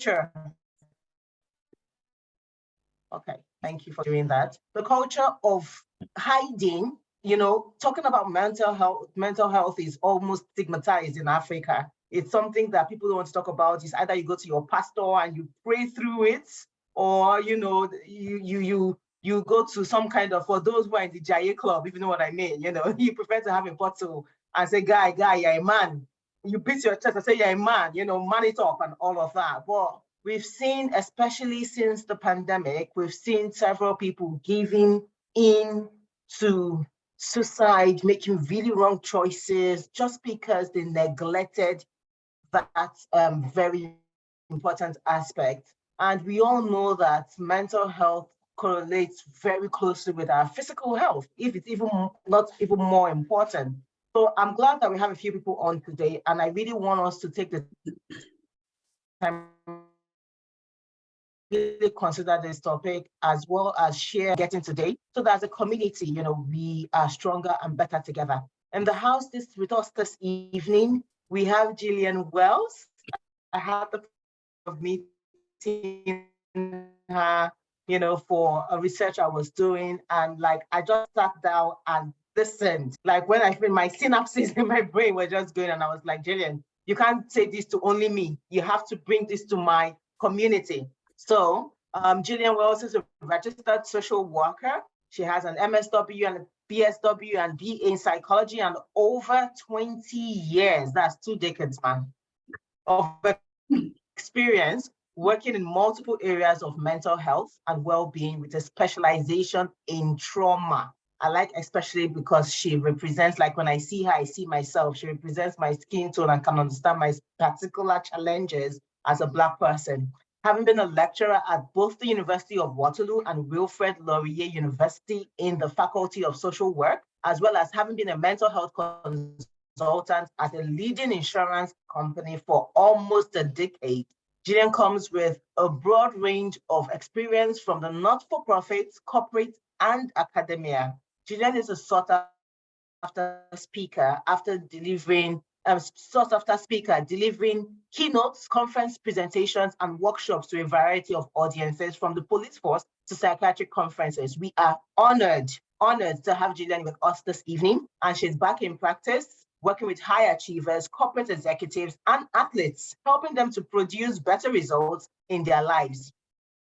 culture. Okay, thank you for doing that. The culture of hiding, you know, talking about mental health is almost stigmatized in Africa. It's something that people don't want to talk about. It's either you go to your pastor and you pray through it, or you know, you go to some kind of, for those who are in the Jaye club, if you know what I mean, you know, you prefer to have a bottle and say, guy, you're a man. You beat your chest and say you're a man, you know, man it up and all of that. But we've seen, especially since the pandemic, we've seen several people giving in to suicide, making really wrong choices just because they neglected that very important aspect. And we all know that mental health correlates very closely with our physical health, if it's even not even more important. So I'm glad that we have a few people on today, and I really want us to take the time really consider this topic as well as share getting today, so that as a community, you know, we are stronger and better together. In the house with us this evening, we have Gillian Wells. I had the pleasure of meeting her, you know, for a research I was doing, and like I just sat down and listened. Like when I feel my synapses in my brain were just going, and I was like, Gillian, you can't say this to only me. You have to bring this to my community. So Gillian Wells is a registered social worker. She has an MSW and a BSW and BA in psychology, and over 20 years, that's 2 decades, man, of experience working in multiple areas of mental health and well-being with a specialization in trauma. I like especially because she represents, like when I see her, I see myself. She represents my skin tone and can understand my particular challenges as a Black person. Having been a lecturer at both the University of Waterloo and Wilfrid Laurier University in the Faculty of Social Work, as well as having been a mental health consultant at a leading insurance company for almost a decade, Gillian comes with a broad range of experience from the not-for-profit, corporate, and academia. Gillian is a sought-after speaker delivering keynotes, conference presentations, and workshops to a variety of audiences, from the police force to psychiatric conferences. We are honored to have Gillian with us this evening, and she's back in practice, working with high achievers, corporate executives, and athletes, helping them to produce better results in their lives.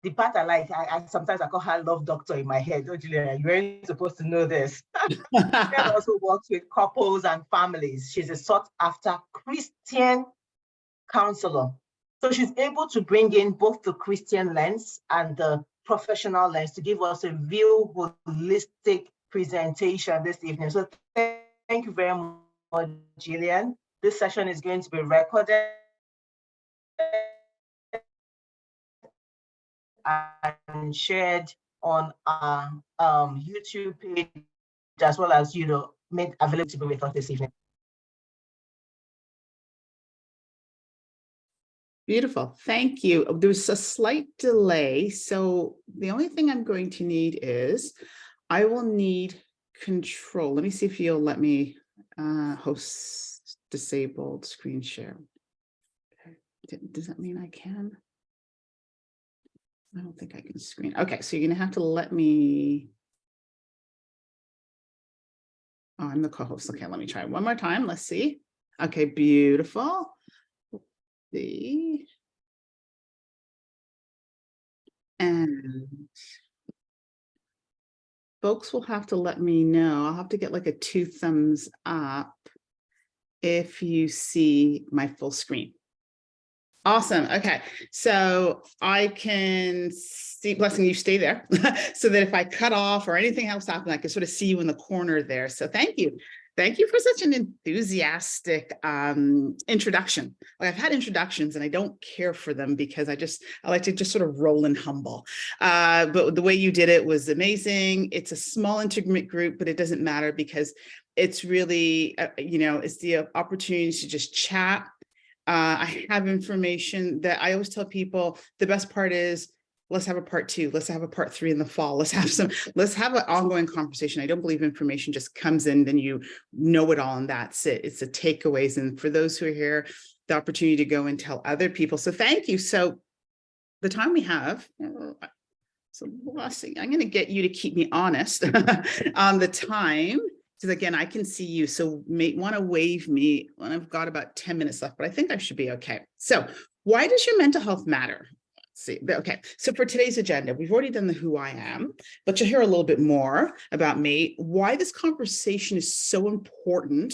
The part I like, sometimes I call her love doctor in my head. Oh, Gillian, you weren't supposed to know this. Gillian also works with couples and families. She's a sought-after Christian counselor. So she's able to bring in both the Christian lens and the professional lens to give us a real holistic presentation this evening. So thank you very much, Gillian. This session is going to be recorded and shared on our YouTube page, as well as, you know, made available to be with us this evening. Beautiful, thank you. There's a slight delay, so the only thing I'm going to need is, I will need control. Let me see if you'll let me host disabled screen share. Okay. Does that mean I can? I don't think I can screen. Okay, so you're gonna have to let me. Oh, I'm the co-host. Okay, let me try one more time. Let's see. Okay, beautiful. Let's see. And folks will have to let me know. I'll have to get like a 2 thumbs up if you see my full screen. Awesome. Okay, so I can see, Blessing, you stay there so that if I cut off or anything else happens, I can sort of see you in the corner there. So thank you. Thank you for such an enthusiastic introduction. Like, I've had introductions and I don't care for them because I like to just sort of roll and humble. But the way you did it was amazing. It's a small intimate group, but it doesn't matter because it's really, you know, it's the opportunity to just chat. I have information that I always tell people, the best part is, let's have a part 2, let's have a part 3 in the fall, let's have an ongoing conversation. I don't believe information just comes in, then you know it all and that's it. It's the takeaways. And for those who are here, the opportunity to go and tell other people. So thank you. So the time we have, so last thing, I'm going to get you to keep me honest on the time. Because again, I can see you, so may want to wave me when I've got about 10 minutes left, but I think I should be okay. So why does your mental health matter? Let's see. Okay, so for today's agenda, we've already done the who I am, but you'll hear a little bit more about me, why this conversation is so important.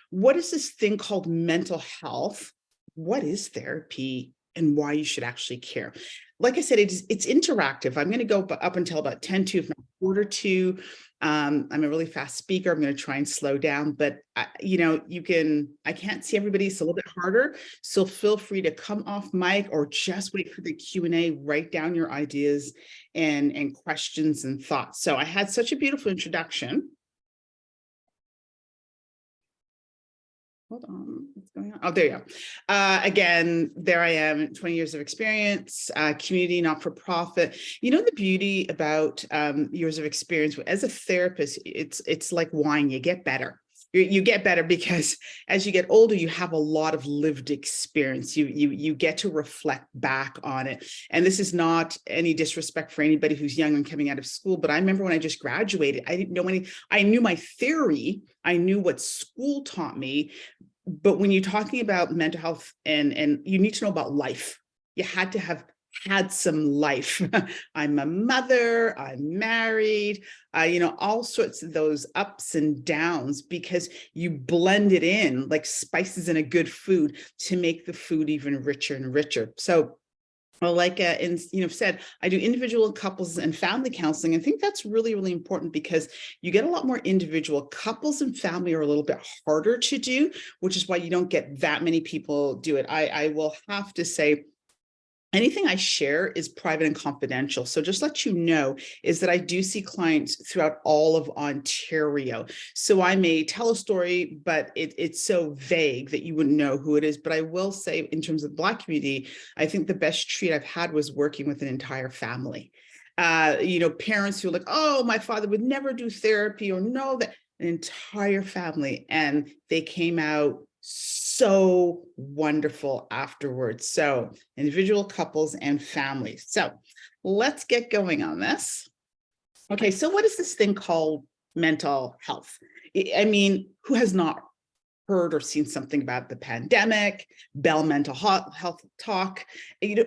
What is this thing called mental health? What is therapy? And why you should actually care. Like I said, it's interactive. I'm going to go up until about 10 to, if not quarter to. I'm a really fast speaker. I'm going to try and slow down, but I can't see everybody. It's a little bit harder. So feel free to come off mic or just wait for the Q&A, write down your ideas and questions and thoughts. So I had such a beautiful introduction. Hold on, what's going on? Oh, there you go. Again, there I am, 20 years of experience, community, not-for-profit. You know, the beauty about years of experience as a therapist, it's like wine, you get better. You get better because as you get older, you have a lot of lived experience. You get to reflect back on it. And this is not any disrespect for anybody who's young and coming out of school, but I remember when I just graduated, I didn't know I knew my theory, I knew what school taught me, but when you're talking about mental health and you need to know about life, you had to have had some life. I'm a mother, I'm married, all sorts of those ups and downs, because you blend it in like spices in a good food to make the food even richer and richer. So like said, I do individual, couples, and family counseling. I think that's really, really important because you get a lot more individual. Couples and family are a little bit harder to do, which is why you don't get that many people do it. I will have to say, anything I share is private and confidential. So just let you know is that I do see clients throughout all of Ontario. So I may tell a story, but it's so vague that you wouldn't know who it is. But I will say in terms of the Black community, I think the best treat I've had was working with an entire family. Parents who are like, oh, my father would never do therapy, or no, that an entire family. And they came out so wonderful afterwards. So individual, couples, and families. So let's get going on this. Okay, so what is this thing called mental health? I mean, who has not heard or seen something about the pandemic, Bell Mental Health Talk,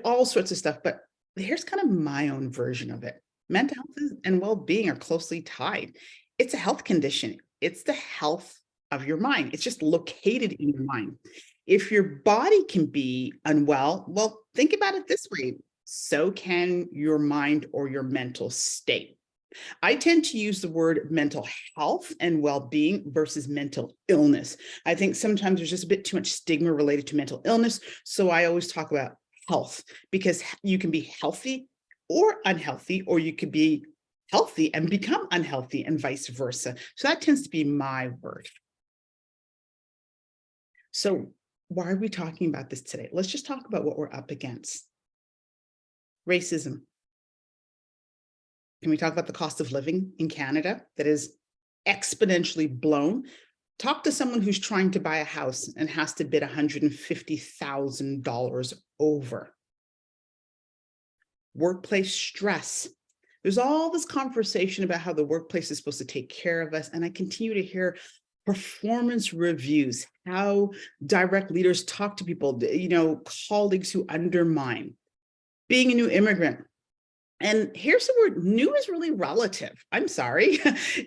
all sorts of stuff. But here's kind of my own version of it. Mental health and well-being are closely tied. It's a health condition. It's the health of your mind. It's just located in your mind. If your body can be unwell, well, think about it this way. So can your mind or your mental state. I tend to use the word mental health and well-being versus mental illness. I think sometimes there's just a bit too much stigma related to mental illness. So I always talk about health, because you can be healthy or unhealthy, or you could be healthy and become unhealthy, and vice versa. So that tends to be my word. So why are we talking about this today? Let's just talk about what we're up against. Racism. Can we talk about the cost of living in Canada that is exponentially blown? Talk to someone who's trying to buy a house and has to bid $150,000 over. Workplace stress. There's all this conversation about how the workplace is supposed to take care of us. And I continue to hear performance reviews, how direct leaders talk to people, colleagues who undermine. Being a new immigrant. And here's the word, new is really relative. I'm sorry.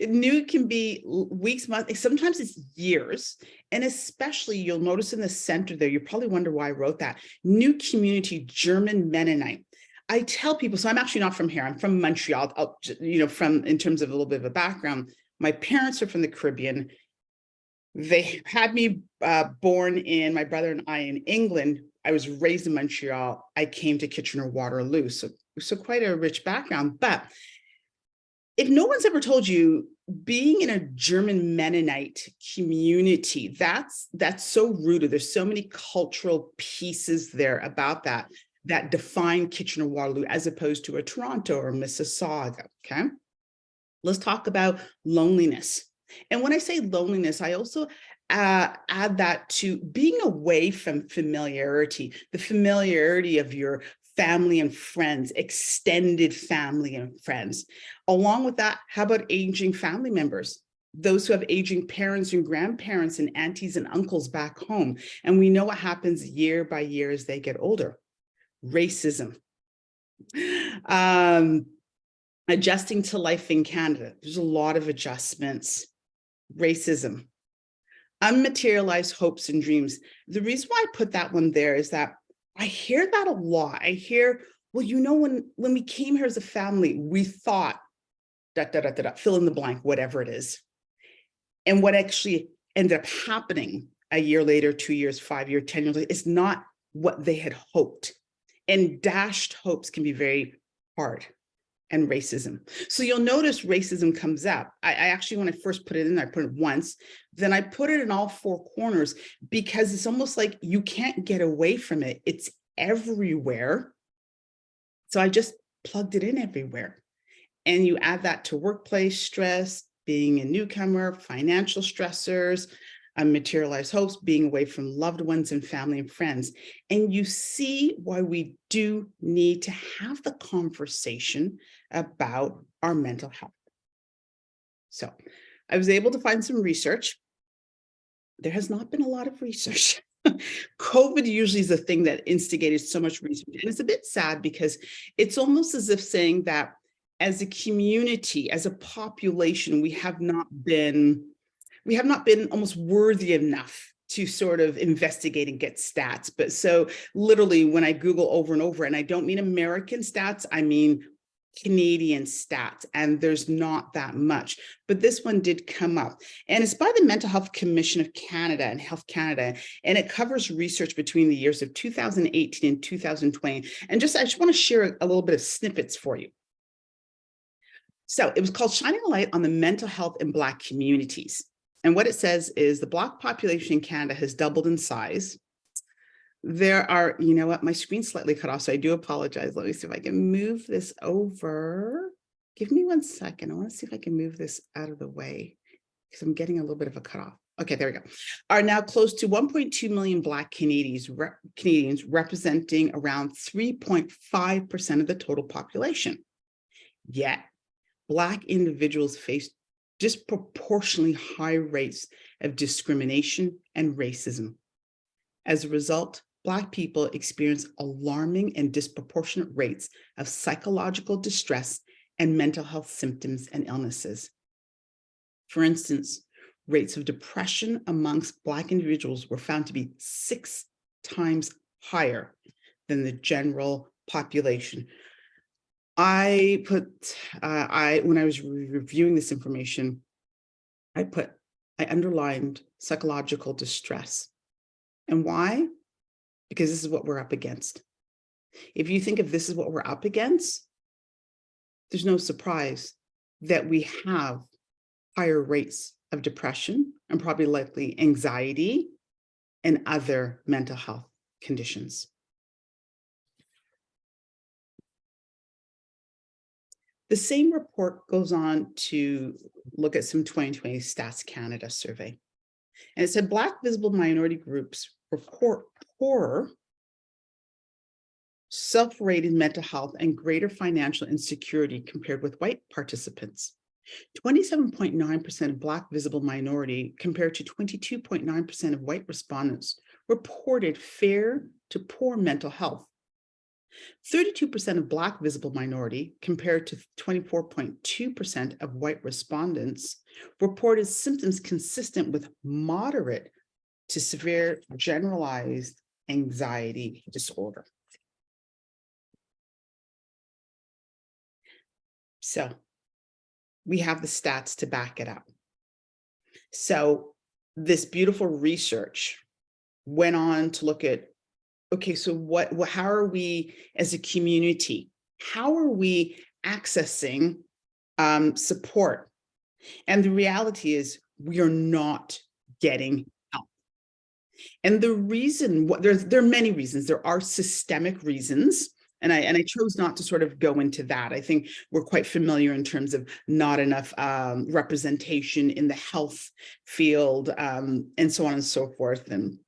New can be weeks, months, sometimes it's years. And especially you'll notice in the center there, you probably wonder why I wrote that. New community, German Mennonite. I tell people, so I'm actually not from here. I'm from Montreal, in terms of a little bit of a background. My parents are from the Caribbean. They had me born in, my brother and I, in England. I was raised in Montreal. I came to Kitchener-Waterloo. So quite a rich background. But if no one's ever told you, being in a German Mennonite community, that's so rooted. There's so many cultural pieces there about that define Kitchener-Waterloo as opposed to a Toronto or Mississauga, okay? Let's talk about loneliness. And when I say loneliness, I also add that to being away from familiarity, the familiarity of your family and friends, extended family and friends. Along with that, how about aging family members? Those who have aging parents and grandparents and aunties and uncles back home. And we know what happens year by year as they get older. Racism. Adjusting to life in Canada. There's a lot of adjustments. Racism. Unmaterialized hopes and dreams. The reason why I put that one there is that I hear that a lot. I hear, well, you know, when we came here as a family, we thought, fill in the blank, whatever it is. And what actually ended up happening a year later, 2 years, 5 years, 10 years later, is not what they had hoped. And dashed hopes can be very hard. And racism. So you'll notice racism comes up. I actually, when I first put it in there, I put it once, then I put it in all four corners because it's almost like you can't get away from it. It's everywhere. So I just plugged it in everywhere. And you add that to workplace stress, being a newcomer, financial stressors, unmaterialized hopes, being away from loved ones and family and friends. And you see why we do need to have the conversation about our mental health. So I was able to find some research. There has not been a lot of research. COVID usually is the thing that instigated so much research. And it's a bit sad because it's almost as if saying that as a community, as a population, we have not been almost worthy enough to sort of investigate and get stats. But so literally when I Google over and over, and I don't mean American stats, I mean Canadian stats, and there's not that much, but this one did come up. And it's by the Mental Health Commission of Canada and Health Canada, and it covers research between the years of 2018 and 2020. And I just want to share a little bit of snippets for you. So it was called Shining a Light on the Mental Health in Black Communities. And what it says is the Black population in Canada has doubled in size. There are, you know what, my screen's slightly cut off, so I do apologize. Let me see if I can move this over. Give me 1 second. I want to see if I can move this out of the way because I'm getting a little bit of a cutoff. Okay, there we go. Are now close to 1.2 million Black Canadians representing around 3.5% of the total population. Yet, Black individuals face disproportionately high rates of discrimination and racism. As a result, Black people experience alarming and disproportionate rates of psychological distress and mental health symptoms and illnesses. For instance, rates of depression amongst Black individuals were found to be 6 times higher than the general population. When I was reviewing this information, I underlined psychological distress. And why? Because this is what we're up against. If you think of this is what we're up against, there's no surprise that we have higher rates of depression and probably likely anxiety and other mental health conditions. The same report goes on to look at some 2020 Stats Canada survey. And it said Black visible minority groups report poorer self-rated mental health and greater financial insecurity compared with white participants. 27.9% of Black visible minority compared to 22.9% of white respondents reported fair to poor mental health. 32% of Black visible minority compared to 24.2% of white respondents reported symptoms consistent with moderate to severe generalized anxiety disorder. So we have the stats to back it up. So this beautiful research went on to look at, okay, so how are we as a community, how are we accessing support? And the reality is we are not getting help. And the reason, there are many reasons. There are systemic reasons. And I chose not to sort of go into that. I think we're quite familiar in terms of not enough representation in the health field and so on and so forth. And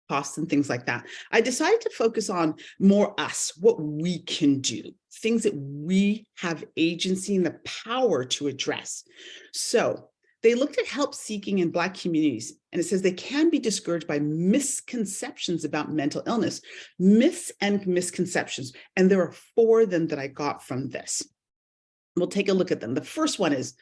costs and things like that. I decided to focus on more us, what we can do, things that we have agency and the power to address. So they looked at help seeking in Black communities, and it says they can be discouraged by misconceptions about mental illness, myths and misconceptions. And there are 4 of them that I got from this. We'll take a look at them. The first one is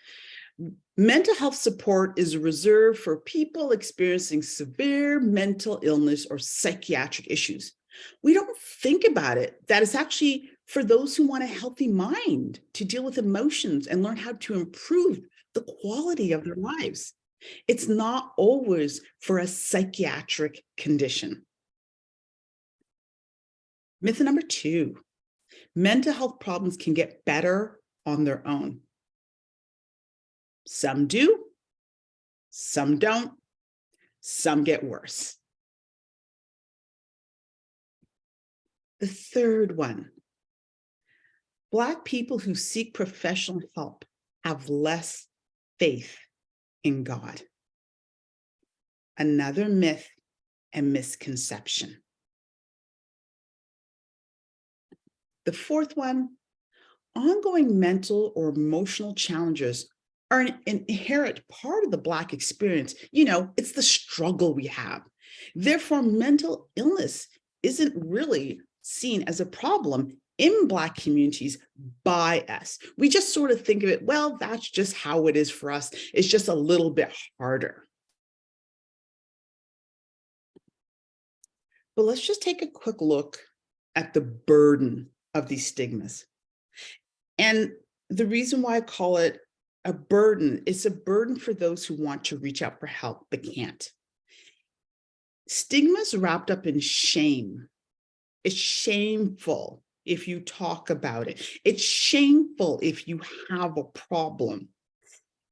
mental health support is reserved for people experiencing severe mental illness or psychiatric issues. We don't think about it, that it's actually for those who want a healthy mind to deal with emotions and learn how to improve the quality of their lives. It's not always for a psychiatric condition. Myth number 2, mental health problems can get better on their own. Some do, some don't, some get worse. The third one, Black people who seek professional help have less faith in God. Another myth and misconception. The fourth one, ongoing mental or emotional challenges are an inherent part of the Black experience. It's the struggle we have. Therefore, mental illness isn't really seen as a problem in Black communities by us. We just sort of think of it, well, that's just how it is for us. It's just a little bit harder. But let's just take a quick look at the burden of these stigmas. And the reason why I call it a burden, it's a burden for those who want to reach out for help but can't. Stigma is wrapped up in shame. It's shameful if you talk about it. It's shameful if you have a problem.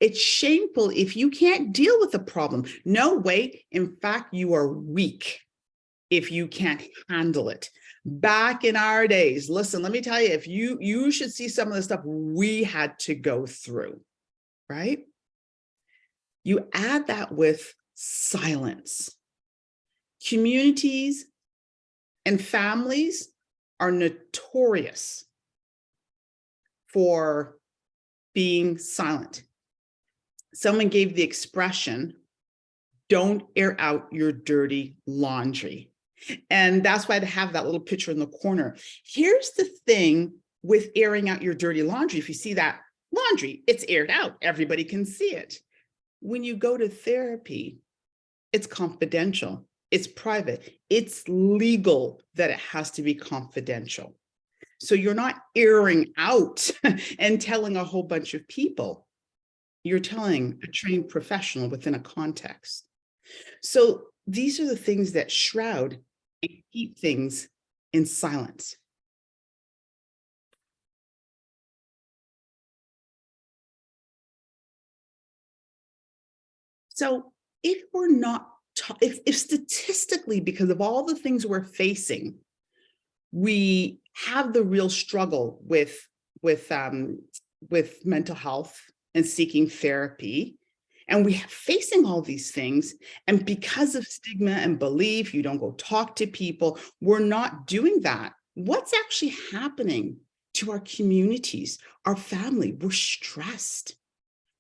It's shameful if you can't deal with a problem. No, wait, in fact, you are weak if you can't handle it. Back in our days, listen, let me tell you, if you should see some of the stuff we had to go through, right? You add that with silence. Communities and families are notorious for being silent. Someone gave the expression, don't air out your dirty laundry. And that's why they have that little picture in the corner. Here's the thing with airing out your dirty laundry. If you see that laundry, it's aired out. Everybody can see it. When you go to therapy, it's confidential. It's private. It's legal that it has to be confidential. So you're not airing out and telling a whole bunch of people. You're telling a trained professional within a context. So these are the things that shroud and keep things in silence. So if we're not, if statistically, because of all the things we're facing, we have the real struggle with mental health and seeking therapy, and we are facing all these things, and because of stigma and belief, you don't go talk to people, we're not doing that. What's actually happening to our communities, our family? We're stressed.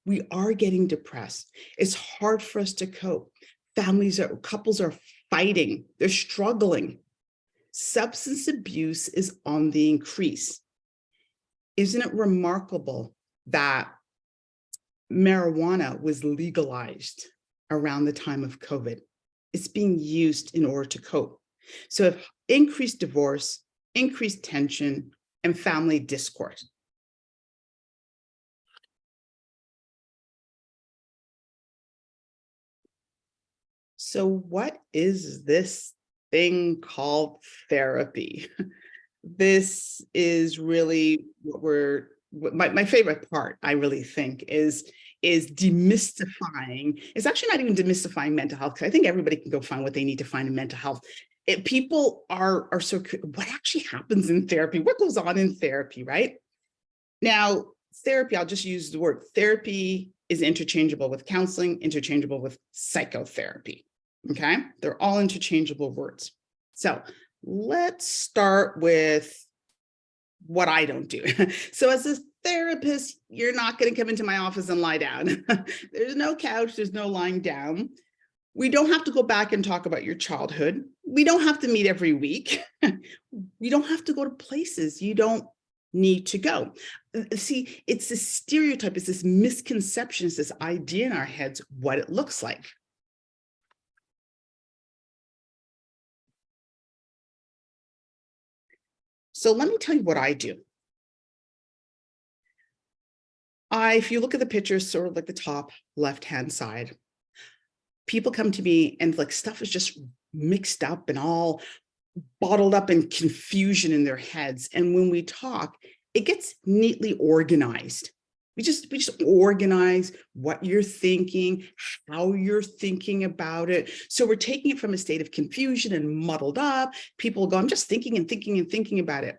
We are getting depressed. It's hard for us to cope. Couples are fighting, they're struggling. Substance abuse is on the increase. Isn't it remarkable that marijuana was legalized around the time of COVID? It's being used in order to cope. So if increased divorce, increased tension, and family discord. So what is this thing called therapy? This is really my favorite part, I really think, is demystifying. It's actually not even demystifying mental health, because I think everybody can go find what they need to find in mental health. People are so, what actually happens in therapy? What goes on in therapy, right? Now, therapy, I'll just use the word therapy, is interchangeable with counseling, interchangeable with psychotherapy. Okay, they're all interchangeable words. So let's start with what I don't do. So as a therapist, you're not going to come into my office and lie down. There's no couch, there's no lying down. We don't have to go back and talk about your childhood. We don't have to meet every week. You don't have to go to places you don't need to go. See, it's this stereotype, it's this misconception, it's this idea in our heads what it looks like. So let me tell you what I do. If you look at the pictures, sort of like the top left-hand side, people come to me and like stuff is just mixed up and all bottled up in confusion in their heads. And when we talk, it gets neatly organized. We just organize what you're thinking, how you're thinking about it. So we're taking it from a state of confusion and muddled up. People go, I'm just thinking and thinking and thinking about it.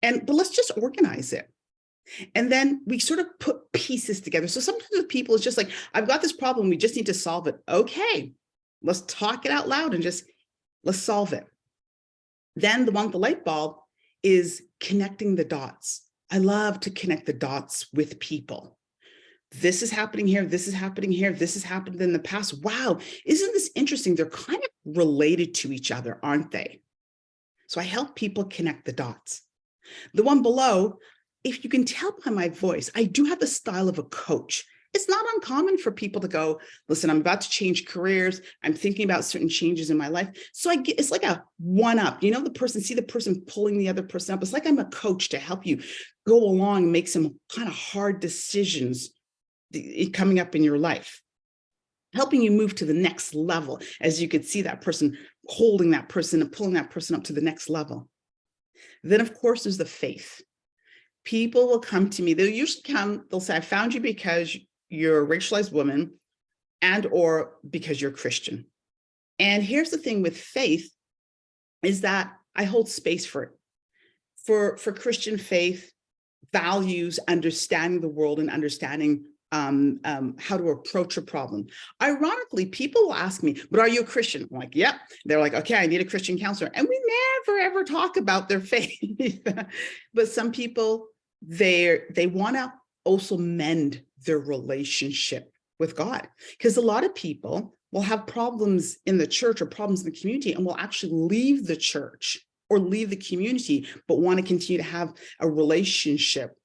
But let's just organize it. And then we sort of put pieces together. So sometimes with people, it's just like, I've got this problem, we just need to solve it. Okay, let's talk it out loud and just, let's solve it. Then the one with the light bulb is connecting the dots. I love to connect the dots with people. This is happening here, this is happening here, this has happened in the past. Wow, isn't this interesting? They're kind of related to each other, aren't they? So I help people connect the dots. The one below, if you can tell by my voice, I do have the style of a coach. It's not uncommon for people to go, listen, I'm about to change careers. I'm thinking about certain changes in my life. So it's like a one-up, you know, see the person pulling the other person up. It's like I'm a coach to help you go along and make some kind of hard decisions coming up in your life, helping you move to the next level. As you could see that person holding that person and pulling that person up to the next level. Then of course, there's the faith. People will come to me. They'll usually come, they'll say, I found you because you're a racialized woman and or because you're Christian. And here's the thing with faith is that I hold space for it. For Christian faith, values, understanding the world and understanding how to approach a problem. Ironically, people will ask me, but are you a Christian? I'm like, yep. They're like, okay, I need a Christian counselor. And we never, ever talk about their faith. But some people, they want to also mend their relationship with God. Because a lot of people will have problems in the church or problems in the community and will actually leave the church or leave the community, but want to continue to have a relationship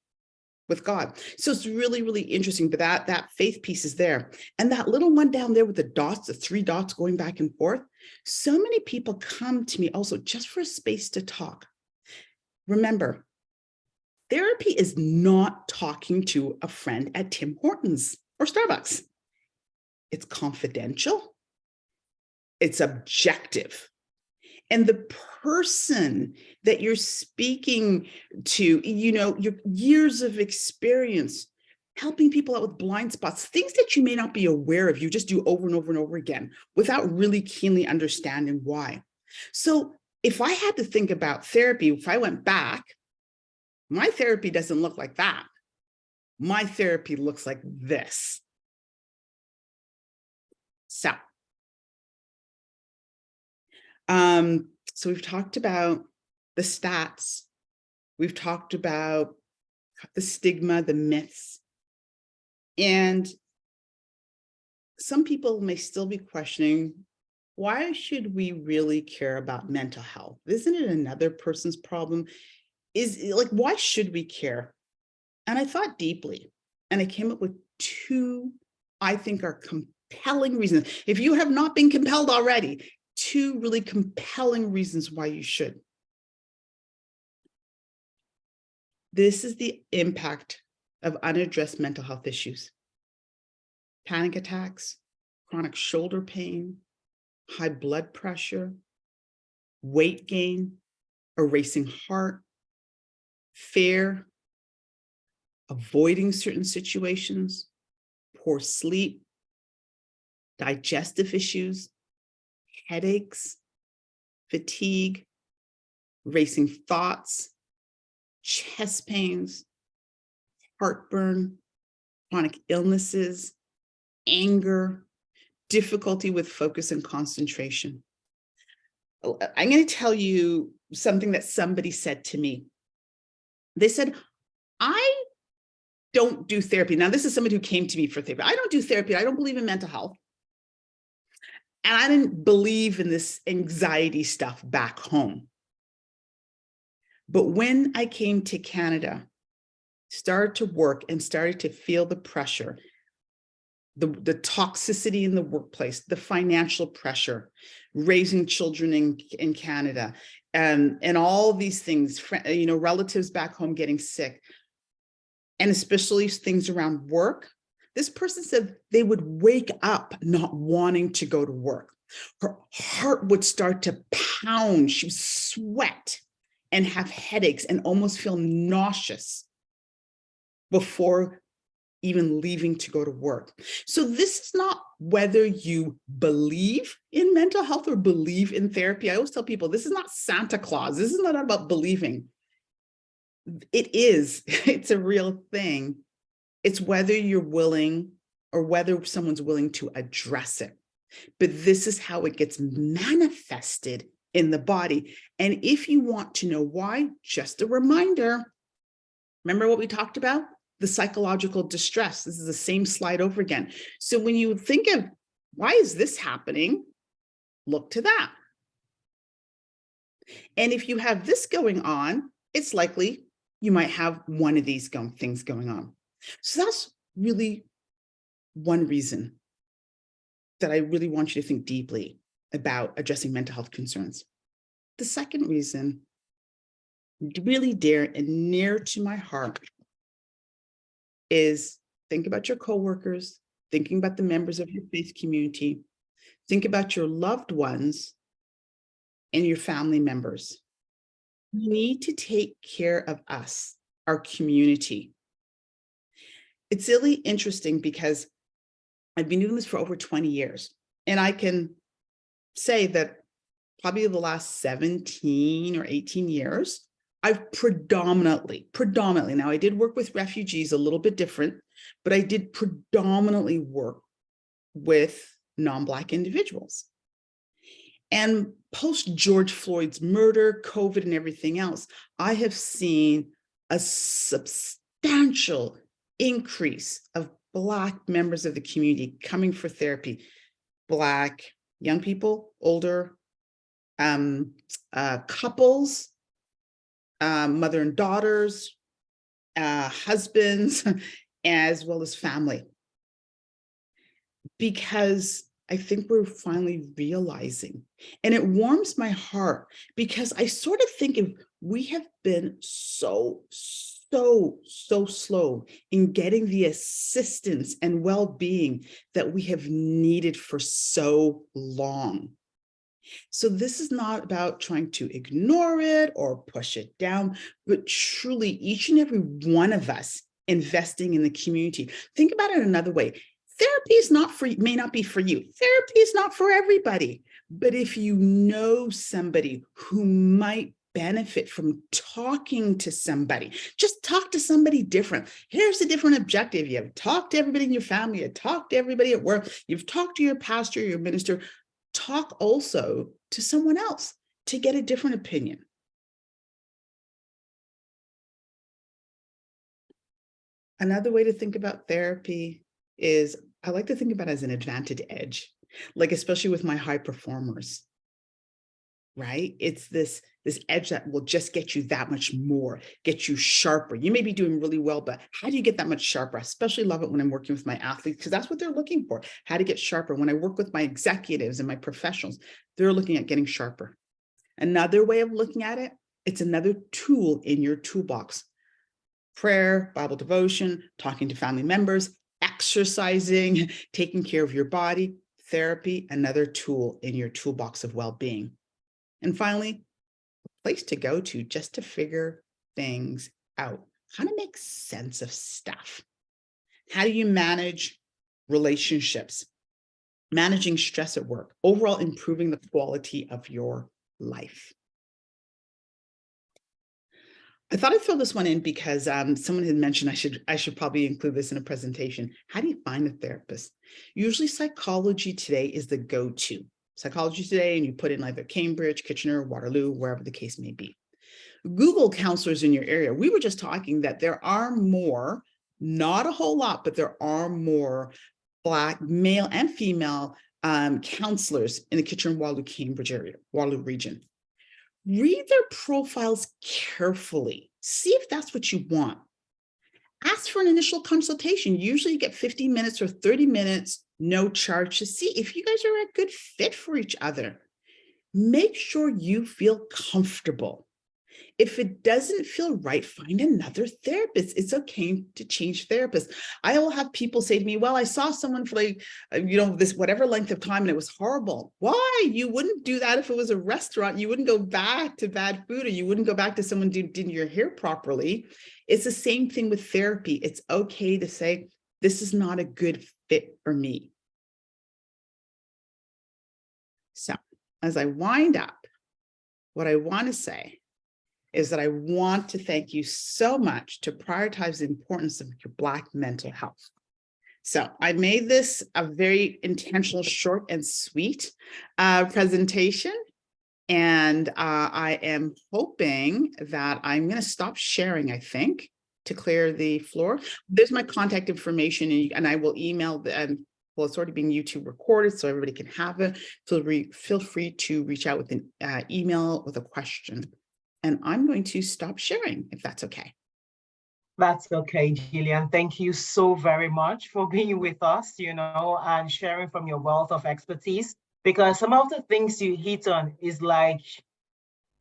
with God. So it's really, really interesting, but that faith piece is there. And that little one down there with the dots, the 3 dots going back and forth, so many people come to me also just for a space to talk. Remember, therapy is not talking to a friend at Tim Hortons or Starbucks. It's confidential. It's objective. And the person that you're speaking to, you know, your years of experience, helping people out with blind spots, things that you may not be aware of, you just do over and over and over again without really keenly understanding why. So if I had to think about therapy, if I went back, my therapy doesn't look like that. My therapy looks like this. So we've talked about the stats. We've talked about the stigma, the myths. And some people may still be questioning, why should we really care about mental health? Isn't it another person's problem? Why should we care? And I thought deeply, and I came up with 2, I think are compelling reasons. If you have not been compelled already, 2 really compelling reasons why you should. This is the impact of unaddressed mental health issues. Panic attacks, chronic shoulder pain, high blood pressure, weight gain, a racing heart, fear, avoiding certain situations, poor sleep, digestive issues, headaches, fatigue, racing thoughts, chest pains, heartburn, chronic illnesses, anger, difficulty with focus and concentration. I'm going to tell you something that somebody said to me. They said, I don't do therapy. Now, this is somebody who came to me for therapy. I don't do therapy. I don't believe in mental health. And I didn't believe in this anxiety stuff back home. But when I came to Canada, started to work and started to feel the pressure, the toxicity in the workplace, the financial pressure, raising children in Canada, and all these things, relatives back home getting sick, and especially things around work. This person said they would wake up not wanting to go to work. Her heart would start to pound. She would sweat and have headaches and almost feel nauseous before even leaving to go to work. So this is not whether you believe in mental health or believe in therapy. I always tell people, this is not Santa Claus. This is not about believing. It's a real thing. It's whether you're willing or whether someone's willing to address it. But this is how it gets manifested in the body. And if you want to know why, just a reminder, remember what we talked about? The psychological distress. This is the same slide over again. So when you think of why is this happening, look to that. And if you have this going on, it's likely you might have one of these things going on. So that's really one reason that I really want you to think deeply about addressing mental health concerns. The second reason, really dear and near to my heart, is think about your coworkers, thinking about the members of your faith community, think about your loved ones and your family members. We need to take care of us, our community. It's really interesting because I've been doing this for over 20 years, and I can say that probably the last 17 or 18 years, I've predominantly, now I did work with refugees, a little bit different, but I did predominantly work with non-Black individuals. And post George Floyd's murder, COVID, and everything else, I have seen a substantial increase of Black members of the community coming for therapy. Black young people, older, couples, mother and daughters, husbands, as well as family. Because I think we're finally realizing, and it warms my heart, because I sort of think if we have been so slow in getting the assistance and well-being that we have needed for so long. So this is not about trying to ignore it or push it down, but truly each and every one of us investing in the community. Think about it another way. Therapy is may not be for you. Therapy is not for everybody. But if you know somebody who might benefit from talking to somebody, just talk to somebody different. Here's a different objective. You have talked to everybody in your family, you talked to everybody at work, you've talked to your pastor, your minister. Talk also to someone else to get a different opinion. Another way to think about therapy is I like to think about it as an advantage edge, like especially with my high performers, right? It's this edge that will just get you that much more, get you sharper. You may be doing really well, but how do you get that much sharper? I especially love it when I'm working with my athletes because that's what they're looking for, how to get sharper. When I work with my executives and my professionals, they're looking at getting sharper. Another way of looking at it, it's another tool in your toolbox. Prayer, Bible devotion, talking to family members, exercising, taking care of your body, therapy, another tool in your toolbox of well-being. And finally, a place to go to just to figure things out. How to make sense of stuff. How do you manage relationships, managing stress at work, overall improving the quality of your life? I thought I'd throw this one in because someone had mentioned I should probably include this in a presentation. How do you find a therapist? Usually Psychology Today is the go-to. Psychology Today, and you put in either Cambridge, Kitchener, Waterloo, wherever the case may be. Google counselors in your area. We were just talking that there are more, not a whole lot, but there are more Black male and female counselors in the Kitchener, Waterloo, Cambridge area, Waterloo region. Read their profiles carefully. See if that's what you want. Ask for an initial consultation. Usually you get 50 minutes or 30 minutes, no charge, to see if you guys are a good fit for each other. Make sure you feel comfortable. If it doesn't feel right, find another therapist. It's okay to change therapists. I will have people say to me, well, I saw someone for like, this whatever length of time and it was horrible. Why? You wouldn't do that if it was a restaurant. You wouldn't go back to bad food, or you wouldn't go back to someone who did your hair properly. It's the same thing with therapy. It's okay to say, this is not a good fit for me. So as I wind up, what I want to say is that I want to thank you so much to prioritize the importance of your Black mental health. So I made this a very intentional, short and sweet presentation. And I am hoping that I'm going to stop sharing, I think, to clear the floor. There's my contact information, and I will email the, well, it's already being YouTube recorded, so everybody can have it. So feel free to reach out with an email with a question. And I'm going to stop sharing, if that's okay. That's okay, Gillian. Thank you so very much for being with us, and sharing from your wealth of expertise, because some of the things you hit on is like,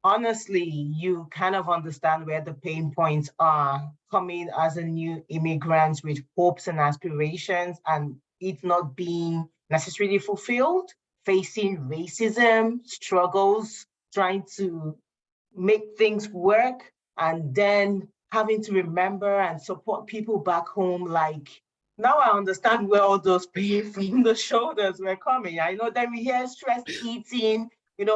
honestly, you kind of understand where the pain points are coming as a new immigrant with hopes and aspirations, and it not being necessarily fulfilled, facing racism, struggles, trying to make things work, and then having to remember and support people back home. Like, now I understand where all those pain from the shoulders were coming. I know that we hear stress eating,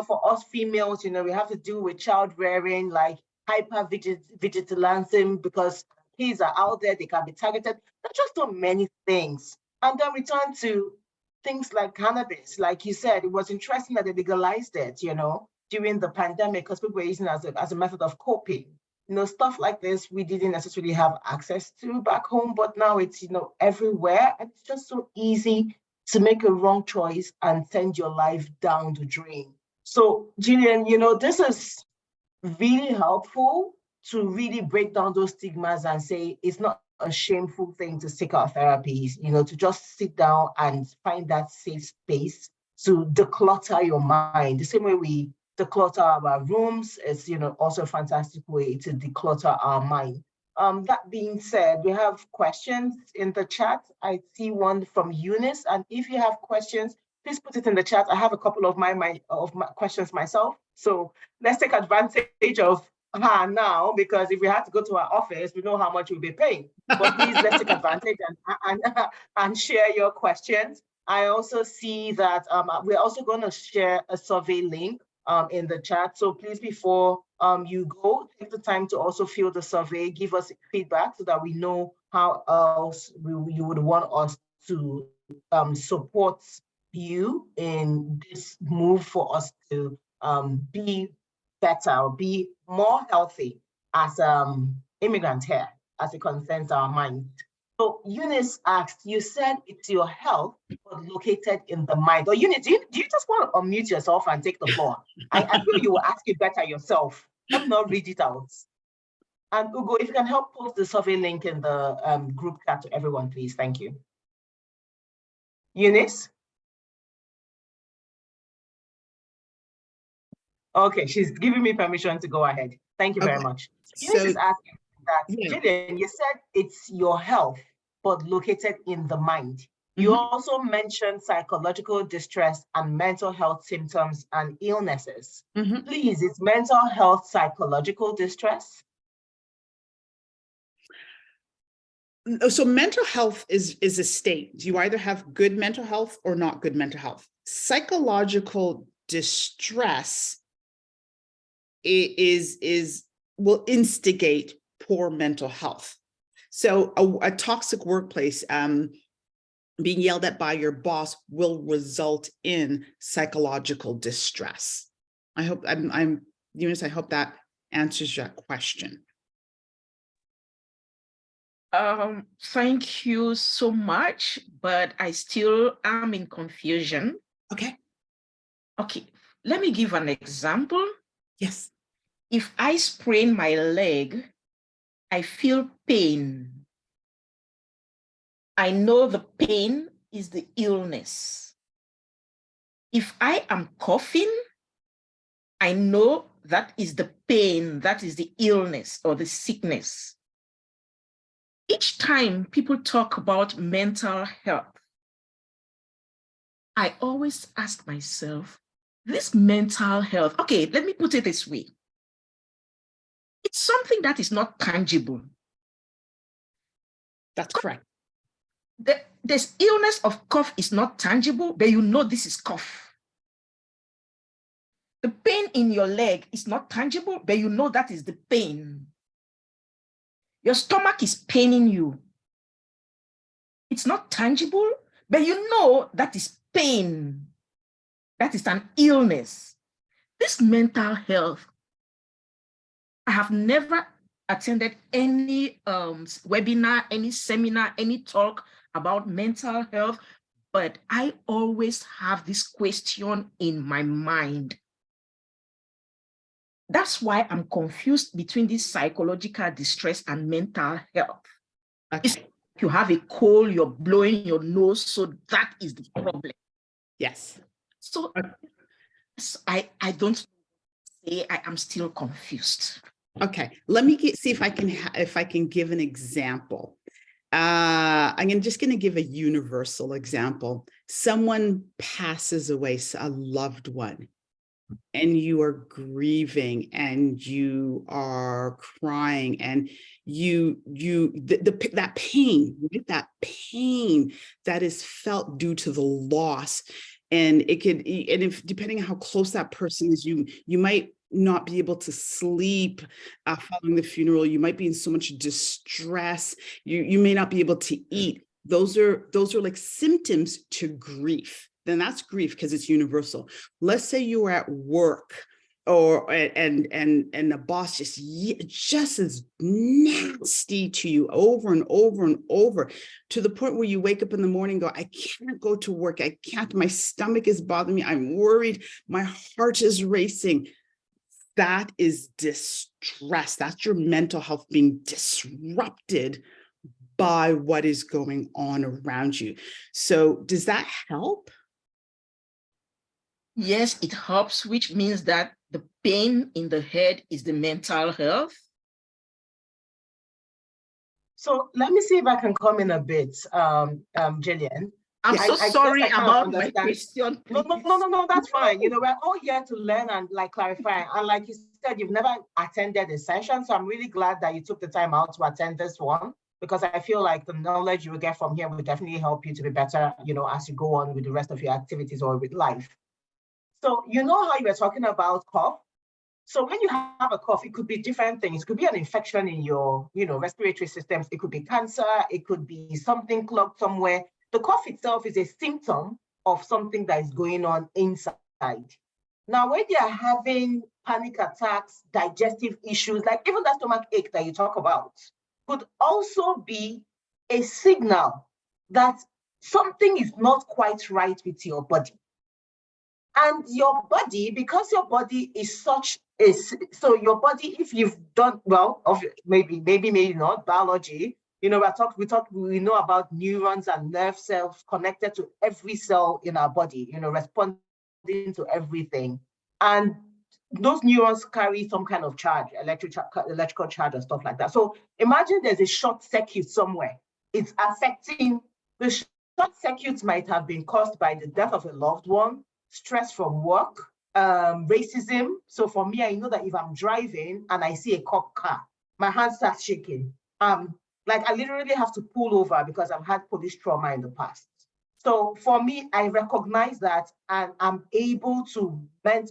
for us females, we have to deal with child rearing, like hyper-vigilancing, because kids are out there, they can be targeted. There's just so many things. And then we turn to things like cannabis. Like you said, it was interesting that they legalized it, during the pandemic, because people were using it as a method of coping. Stuff like this we didn't necessarily have access to back home, but now it's, everywhere. And it's just so easy to make a wrong choice and send your life down the drain. So, Gillian, this is really helpful to really break down those stigmas and say it's not a shameful thing to seek out therapies, to just sit down and find that safe space to declutter your mind. The same way we declutter our rooms is, also a fantastic way to declutter our mind. That being said, we have questions in the chat. I see one from Eunice, and if you have questions, please put it in the chat. I have a couple of my questions myself. So let's take advantage of her now, because if we had to go to our office, we know how much we'll be paying. But please, let's take advantage and share your questions. I also see that we're also going to share a survey link in the chat. So please, before you go, take the time to also fill the survey, give us feedback so that we know how else you would want us to support you in this move for us to be better, or be more healthy as immigrants here, as it concerns our mind. So Eunice asked, you said it's your health, but located in the mind. Or Eunice, do you just want to unmute yourself and take the floor? I feel you will ask it better yourself. Let me not read it out. And Ugo, if you can help post the survey link in the group chat to everyone, please. Thank you. Eunice? Okay, she's giving me permission to go ahead. Thank you very much. So Eunice is asking that, Gillian, you said it's your health, but located in the mind. You also mentioned psychological distress and mental health symptoms and illnesses. Please, is mental health psychological distress? So mental health is a state. You either have good mental health or not good mental health. Psychological distress is will instigate poor mental health. So a toxic workplace, being yelled at by your boss will result in psychological distress. I hope Eunice, I hope that answers your question. Thank you so much, but I still am in confusion. Okay. Okay, let me give an example. Yes. If I sprain my leg, I feel pain. I know the pain is the illness. If I am coughing, I know that is the pain, that is the illness or the sickness. Each time people talk about mental health, I always ask myself, this mental health, okay, let me put it this way. It's something that is not tangible. That's correct. This illness of cough is not tangible, but you know this is cough. The pain in your leg is not tangible, but you know that is the pain. Your stomach is paining you. It's not tangible, but you know that is pain. That is an illness. This mental health, I have never attended any webinar, any seminar, any talk about mental health, but I always have this question in my mind. That's why I'm confused between this psychological distress and mental health. Okay. It's you have a cold, you're blowing your nose, so that is the problem. Yes. So I don't say I am still confused. Okay, let me see if I can give an example. I'm just going to give a universal example. Someone passes away, a loved one, and you are grieving and you are crying and that pain, right? That pain that is felt due to the loss. And it could, and if depending on how close that person is, you might not be able to sleep following the funeral. You might be in so much distress. You may not be able to eat. Those are like symptoms to grief. Then that's grief because it's universal. Let's say you were at work and the boss just is nasty to you over and over and over, to the point where you wake up in the morning and go, I can't go to work. I can't, my stomach is bothering me. I'm worried. My heart is racing. That is distress. That's your mental health being disrupted by what is going on around you. So does that help? Yes, it helps, which means that the pain in the head is the mental health. So let me see if I can come in a bit, Gillian. I'm so sorry about my question. No, that's fine. You know, we're all here to learn and like clarify. And like you said, you've never attended a session. So I'm really glad that you took the time out to attend this one, because I feel like the knowledge you will get from here will definitely help you to be better, you know, as you go on with the rest of your activities or with life. So you know how you were talking about cough. So when you have a cough, it could be different things. It could be an infection in your, you know, respiratory systems. It could be cancer. It could be something clogged somewhere. The cough itself is a symptom of something that is going on inside. Now, when you're having panic attacks, digestive issues, like even that stomach ache that you talk about, could also be a signal that something is not quite right with your body. And your body, because your body is such a, so your body, if you've done, well, maybe not, biology, you know, we know about neurons and nerve cells connected to every cell in our body, you know, responding to everything. And those neurons carry some kind of charge, electrical charge and stuff like that. So imagine there's a short circuit somewhere. It's affecting, the short circuits might have been caused by the death of a loved one, stress from work, racism. So for me, I know that if I'm driving and I see a cop car, my hand starts shaking. Like I literally have to pull over because I've had police trauma in the past. So for me, I recognize that and I'm able to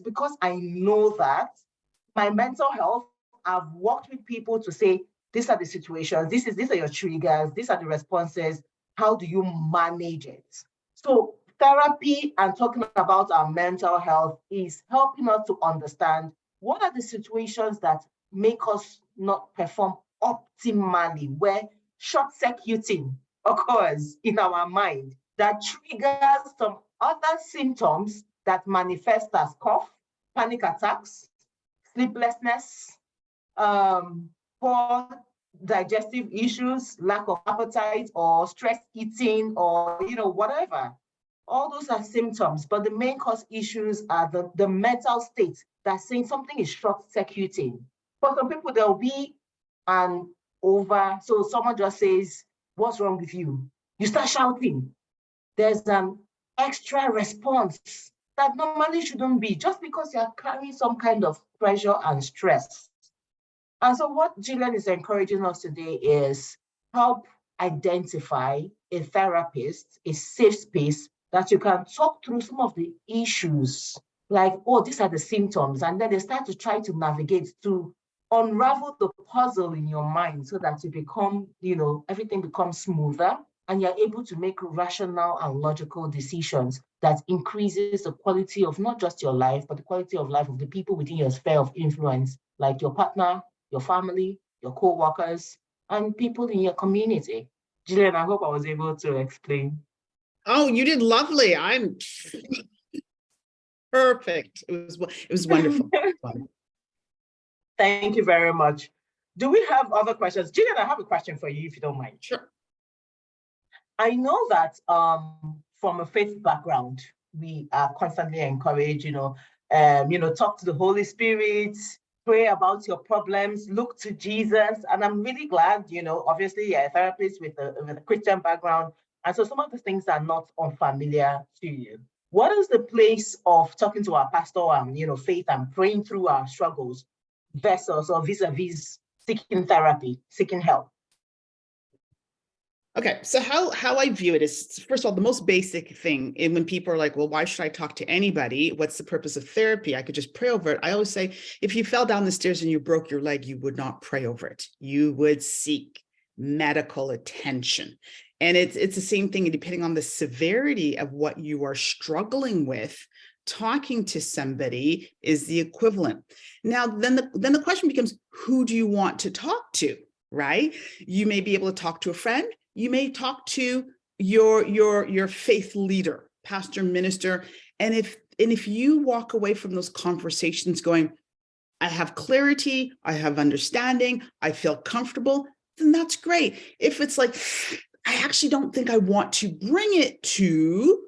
because I know that my mental health I've worked with people to say, these are the situations, these are your triggers, these are the responses. How do you manage it? So therapy and talking about our mental health is helping us to understand what are the situations that make us not perform optimally, where short-circuiting occurs in our mind that triggers some other symptoms that manifest as cough, panic attacks, sleeplessness, poor digestive issues, lack of appetite, or stress eating, or whatever. All those are symptoms, but the main cause issues are the mental state that's saying something is short-circuiting. For some people, there'll be an so someone just says, what's wrong with you? You start shouting. There's an extra response that normally shouldn't be, just because you're carrying some kind of pressure and stress. And so what Gillian is encouraging us today is help identify a therapist, a safe space that you can talk through some of the issues, like, oh, these are the symptoms, and then they start to try to navigate to unravel the puzzle in your mind so that you become, everything becomes smoother and you're able to make rational and logical decisions that increases the quality of not just your life, but the quality of life of the people within your sphere of influence, like your partner, your family, your co-workers, and people in your community. Gillian, I hope I was able to explain. Oh, you did lovely. I'm perfect. It was wonderful. Thank you very much. Do we have other questions? Gillian, I have a question for you, if you don't mind. Sure. I know that from a faith background, we are constantly encouraged, talk to the Holy Spirit, pray about your problems, look to Jesus. And I'm really glad, obviously you're a therapist with a Christian background. And so some of the things are not unfamiliar to you. What is the place of talking to our pastor and, faith and praying through our struggles versus or vis-a-vis seeking therapy, seeking help? Okay, so how I view it is, first of all, the most basic thing, and when people are like, well, why should I talk to anybody? What's the purpose of therapy? I could just pray over it. I always say, if you fell down the stairs and you broke your leg, you would not pray over it. You would seek medical attention. And it's the same thing, depending on the severity of what you are struggling with, talking to somebody is the equivalent. Now, then the question becomes, who do you want to talk to, right? You may be able to talk to a friend. You may talk to your faith leader, pastor, minister. And if you walk away from those conversations going, I have clarity, I have understanding, I feel comfortable, then that's great. If it's like, I actually don't think I want to bring it to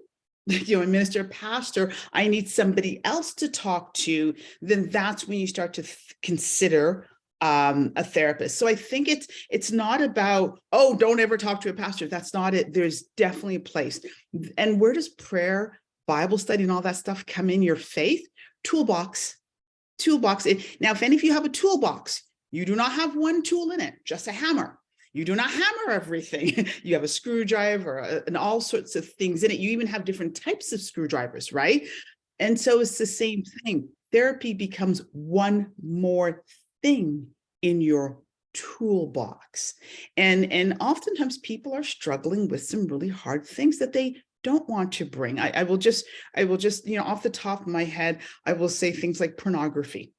a minister, pastor, I need somebody else to talk to, then that's when you start to consider a therapist. So I think it's not about, oh, don't ever talk to a pastor. That's not it. There's definitely a place. And where does prayer, Bible study, and all that stuff come in? Your faith toolbox. Now, if any of you have a toolbox, you do not have one tool in it, just a hammer. You do not hammer everything. You have a screwdriver and all sorts of things in it. You even have different types of screwdrivers, right? And so it's the same thing. Therapy becomes one more thing in your toolbox. And oftentimes people are struggling with some really hard things that they don't want to bring. I will just, off the top of my head, I will say things like pornography,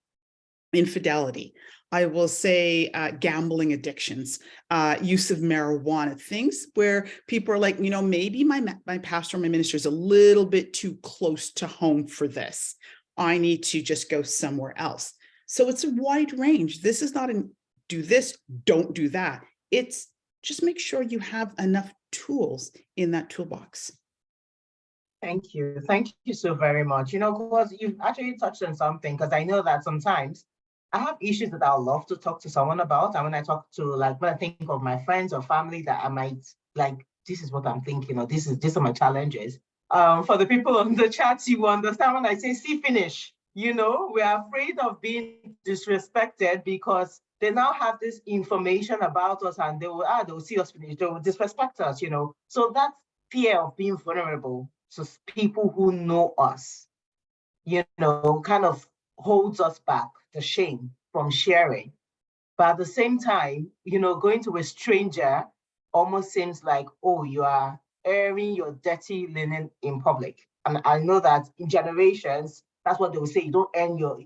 infidelity. I will say gambling addictions, use of marijuana, things where people are like, maybe my pastor, my minister is a little bit too close to home for this. I need to just go somewhere else. So it's a wide range. This is not do this, don't do that. It's just make sure you have enough tools in that toolbox. Thank you. Thank you so very much. Because you've actually touched on something, because I know that sometimes I have issues that I would love to talk to someone about. And when I talk to, when I think of my friends or family that I might this is what I'm thinking, or these are my challenges. For the people on the chat, you understand when I say see finish. We're afraid of being disrespected because they now have this information about us and they will see us finish, they will disrespect us, So that fear of being vulnerable to people who know us, kind of holds us back, the shame from sharing. But at the same time, going to a stranger almost seems like, oh, you are airing your dirty linen in public. And I know that in generations, that's what they will say. You don't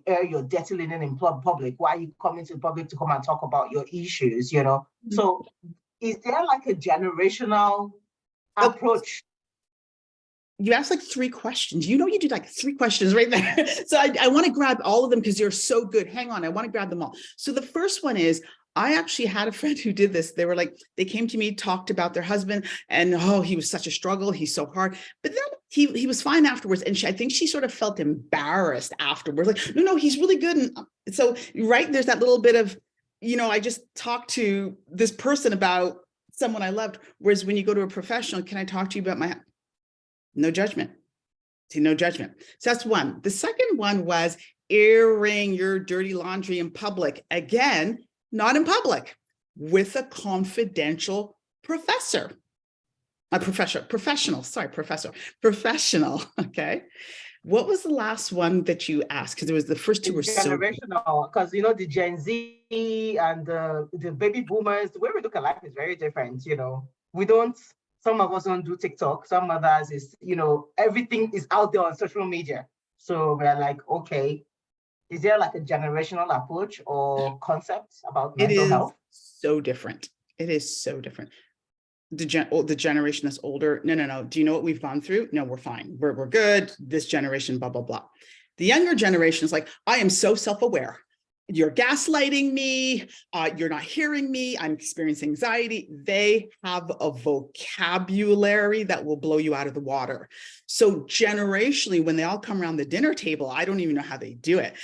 air your dirty linen in public. Why are you coming to the public to come and talk about your issues, So is there like a generational approach? You asked like 3 questions. You did like 3 questions right there. So I want to grab all of them because you're so good. Hang on, I want to grab them all. So the first one is, I actually had a friend who did this. They came to me, talked about their husband, and oh, he was such a struggle. He's so hard. But then he was fine afterwards. And I think she sort of felt embarrassed afterwards. Like, no, he's really good. And so, right, there's that little bit of, I just talked to this person about someone I loved. Whereas when you go to a professional, can I talk to you about my, no judgment. See, no judgment. So that's one. The second one was airing your dirty laundry in public. Again, not in public, with a confidential professor. Professional. Okay. What was the last one that you asked? Because it was the first 2 were so generational. Because the Gen Z and the baby boomers, the way we look at life is very different. We don't. Some of us don't do TikTok. Some others is, everything is out there on social media. So we're like, okay, is there like a generational approach or concepts about mental health? So different. It is so different. The generation that's older, no. Do you know what we've gone through? No, we're fine. We're good. This generation, blah, blah, blah. The younger generation is like, I am so self-aware. You're gaslighting me. You're not hearing me. I'm experiencing anxiety. They have a vocabulary that will blow you out of the water. So generationally, when they all come around the dinner table, I don't even know how they do it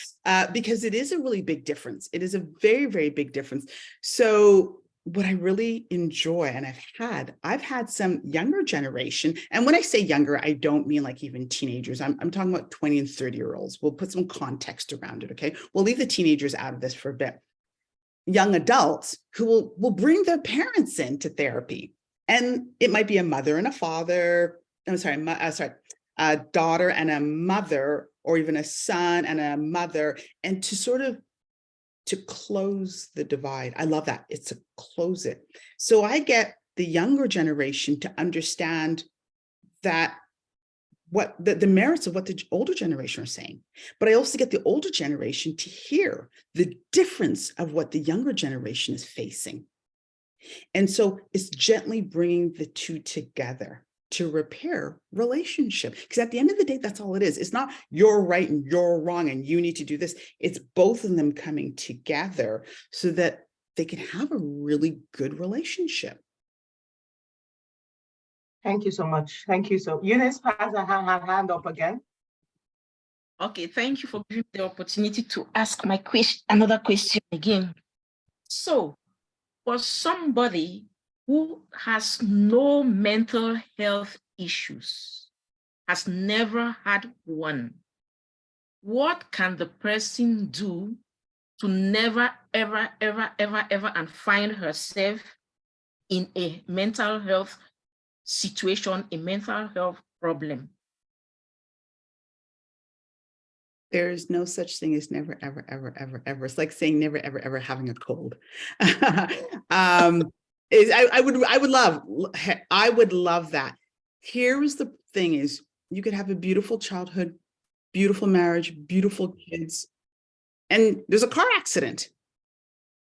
because it is a really big difference. It is a very, very big difference. So what I really enjoy, and I've had some younger generation, and when I say younger, I don't mean like even teenagers. I'm talking about 20 and 30-year-olds. We'll put some context around it, okay? We'll leave the teenagers out of this for a bit. Young adults who will bring their parents into therapy, and it might be a mother and a father. A daughter and a mother, or even a son and a mother, and to close the divide. I love that. It's to close it. So I get the younger generation to understand that what the merits of what the older generation are saying. But I also get the older generation to hear the difference of what the younger generation is facing. And so it's gently bringing the 2 together to repair relationship. Because at the end of the day, that's all it is. It's not you're right and you're wrong and you need to do this. It's both of them coming together so that they can have a really good relationship. Thank you so much. Thank you. So Eunice has her hand up again. Okay, thank you for giving me the opportunity to ask my another question again. So for somebody who has no mental health issues, has never had one, what can the person do to never, ever, ever, ever, ever, and find herself in a mental health situation, a mental health problem? There is no such thing as never, ever, ever, ever, ever. It's like saying never, ever, ever having a cold. I would love that. Here is the thing is, you could have a beautiful childhood, beautiful marriage, beautiful kids, and there's a car accident,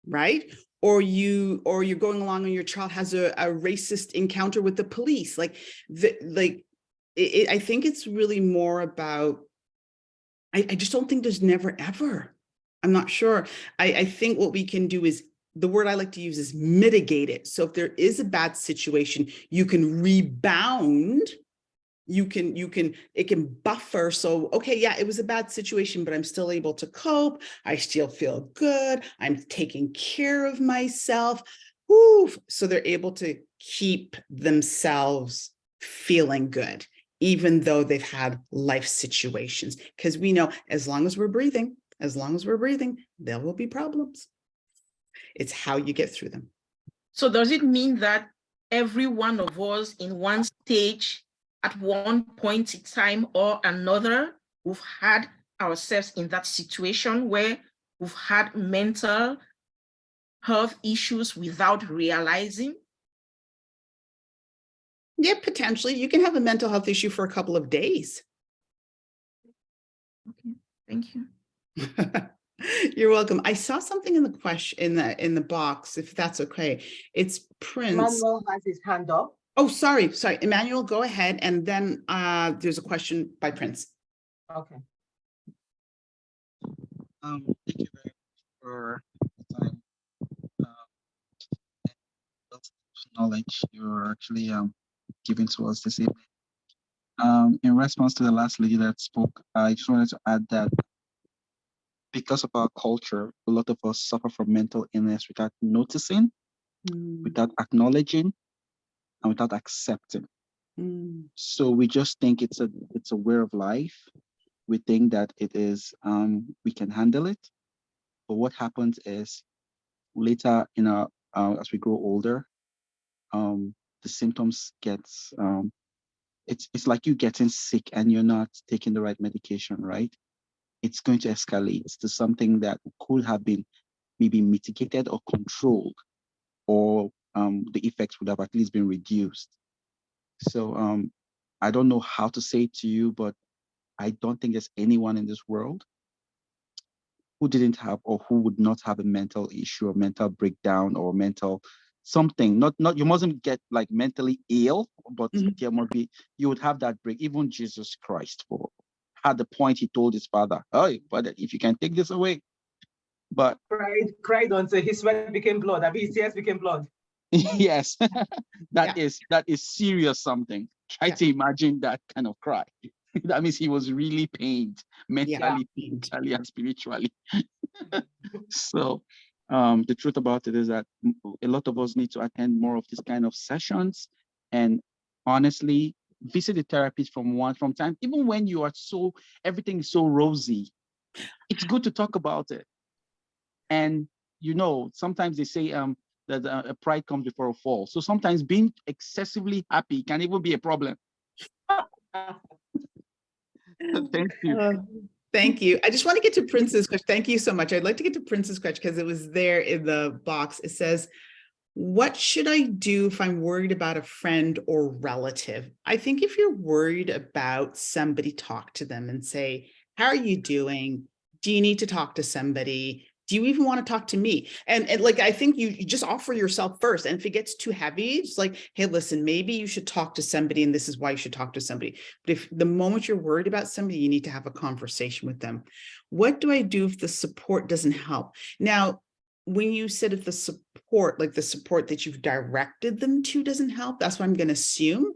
right? Or you're going along and your child has a racist encounter with the police. I think it's really more about, I just don't think there's never ever. I'm not sure. I think what we can do is, the word I like to use is mitigate it. So if there is a bad situation, you can rebound. It can buffer. So, okay, yeah, it was a bad situation, but I'm still able to cope. I still feel good. I'm taking care of myself. Woo. So they're able to keep themselves feeling good, even though they've had life situations. Because we know as long as we're breathing, there will be problems. It's how you get through them. So does it mean that every one of us in one stage at one point in time or another, we've had ourselves in that situation where we've had mental health issues without realizing? Yeah, potentially. You can have a mental health issue for a couple of days. Okay, thank you. You're welcome. I saw something in the question in the box, if that's okay. It's Prince. Emmanuel has his hand up. Oh, sorry. Emmanuel, go ahead. And then there's a question by Prince. Okay. Thank you very much for the time. And lots of knowledge you're actually giving to us this evening. In response to the last lady that spoke, I just wanted to add that because of our culture, a lot of us suffer from mental illness without noticing, without acknowledging, and without accepting. So we just think it's a way of life. We think that it is we can handle it. But what happens is later in our as we grow older, the symptoms gets it's like you getting sick and you're not taking the right medication, right? It's going to escalate to something that could have been maybe mitigated or controlled, or the effects would have at least been reduced. So I don't know how to say it to you, but I don't think there's anyone in this world who didn't have or who would not have a mental issue or mental breakdown or mental something. Not you mustn't get like mentally ill, but there must be, you would have that break. Even Jesus Christ had the point he told his father, "Oh, but if you can take this away." But cried until his sweat became blood. I mean, his tears became blood. yes, that is serious something. Try to imagine that kind of cry. That means he was really pained mentally, physically, and spiritually. So the truth about it is that a lot of us need to attend more of these kind of sessions, and honestly visit the therapist from time, even when you are everything is so rosy. It's good to talk about it. And sometimes they say that a pride comes before a fall. So sometimes being excessively happy can even be a problem. Thank you. Thank you. I just want to get to Prince's question. Thank you so much. I'd like to get to Prince's question because it was there in the box. It says, what should I do if I'm worried about a friend or relative? I think if you're worried about somebody, talk to them and say, how are you doing? Do you need to talk to somebody? Do you even want to talk to me? And like, I think you just offer yourself first. And if it gets too heavy, it's like, hey, listen, maybe you should talk to somebody. And this is why you should talk to somebody. But if the moment you're worried about somebody, you need to have a conversation with them. What do I do if the support doesn't help? Now, when you said if the support, like the support that you've directed them to doesn't help, that's what I'm going to assume.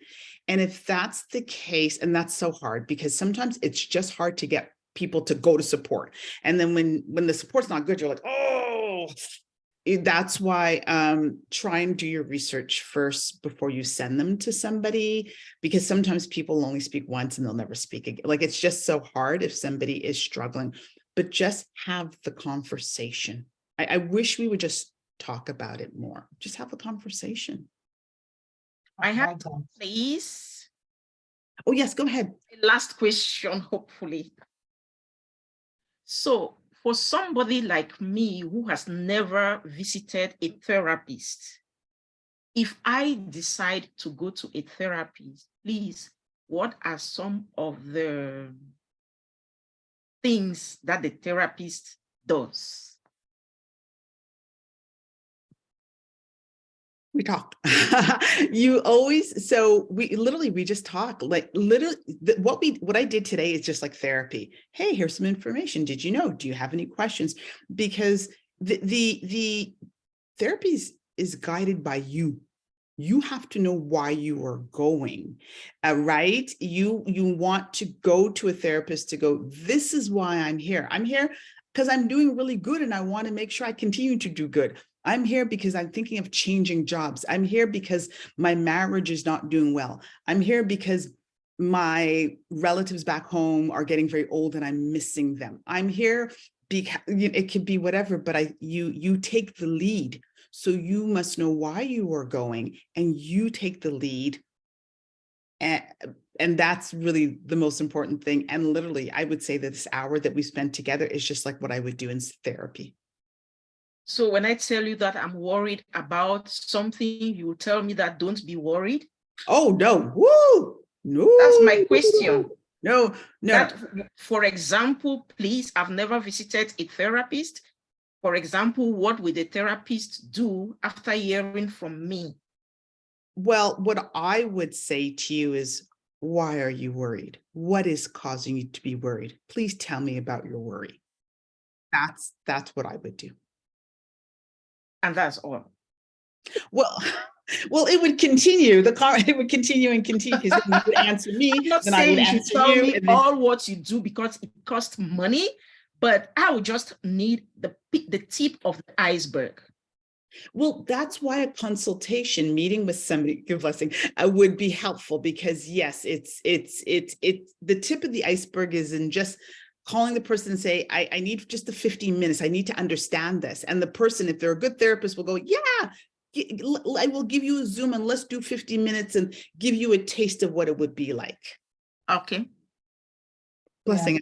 And if that's the case, and that's so hard because sometimes it's just hard to get people to go to support. And then when the support's not good, you're like, oh, that's why try and do your research first before you send them to somebody, because sometimes people only speak once and they'll never speak again. Like, it's just so hard if somebody is struggling, but just have the conversation. I wish we would just talk about it more. Just have a conversation. I have, please. Oh, yes, go ahead. Last question, hopefully. So for somebody like me who has never visited a therapist, if I decide to go to a therapist, please, what are some of the things that the therapist does? We talk. You always, so we just talk, like literally what I did today is just like therapy. Hey, here's some information. Did you know? Do you have any questions? Because the therapy is guided by you. You have to know why you are going, right? You want to go to a therapist to go, this is why I'm here. I'm here because I'm doing really good and I want to make sure I continue to do good. I'm here because I'm thinking of changing jobs. I'm here because my marriage is not doing well. I'm here because my relatives back home are getting very old and I'm missing them. I'm here because it could be whatever, but you take the lead. So you must know why you are going and you take the lead. And that's really the most important thing. And literally, I would say that this hour that we spent together is just like what I would do in therapy. So when I tell you that I'm worried about something, you will tell me that don't be worried. Oh, no. Woo! No. That's my question. No, no. That, for example, please, I've never visited a therapist. For example, what will the therapist do after hearing from me? Well, what I would say to you is, why are you worried? What is causing you to be worried? Please tell me about your worry. That's what I would do. And that's all. Well, well, it would continue. It would continue and continue because then you would answer me, I'm not then I saying would you should answer tell you. me And then, all what you do because it costs money, but I would just need the tip of the iceberg. well, that's why a consultation meeting with somebody, good blessing, would be helpful because yes, it's the tip of the iceberg is in just calling the person and say, I need just the 15 minutes. I need to understand this. And the person, if they're a good therapist, will go, yeah, I will give you a Zoom and let's do 15 minutes and give you a taste of what it would be like. Okay. Blessing.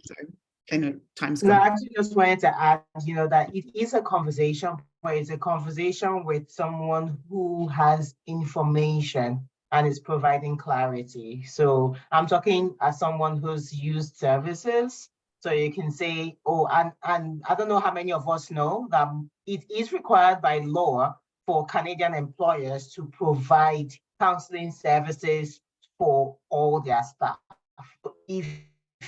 I know time's No, I gone. actually just wanted to add, that it is a conversation, but it's a conversation with someone who has information and is providing clarity. So I'm talking as someone who's used services. So you can say, oh, and I don't know how many of us know that it is required by law for Canadian employers to provide counseling services for all their staff. If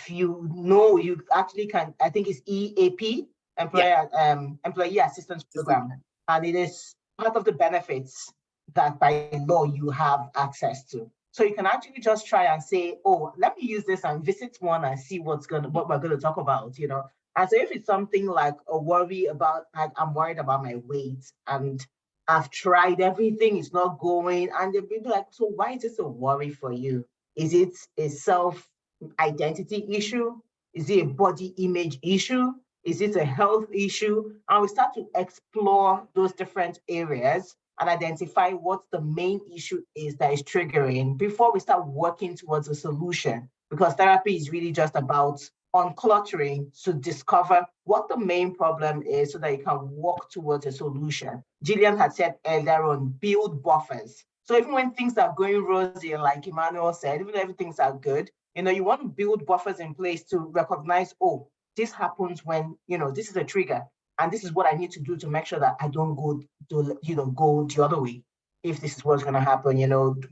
you know, you actually can, I think it's EAP, Employee Assistance Program, and it is part of the benefits that by law you have access to. So you can actually just try and say, oh, let me use this and visit one and see what we're going to talk about, And so if it's something like a worry about, like, I'm worried about my weight and I've tried everything, it's not going, and they'll be like, so why is this a worry for you? Is it a self-identity issue? Is it a body image issue? Is it a health issue? And we start to explore those different areas and identify what the main issue is that is triggering before we start working towards a solution. Because therapy is really just about uncluttering to discover what the main problem is so that you can work towards a solution. Gillian had said earlier on, build buffers. So even when things are going rosy, like Emmanuel said, even if things are good, you want to build buffers in place to recognize, oh, this happens when, this is a trigger. And this is what I need to do to make sure that I don't go the other way. If this is what's going to happen,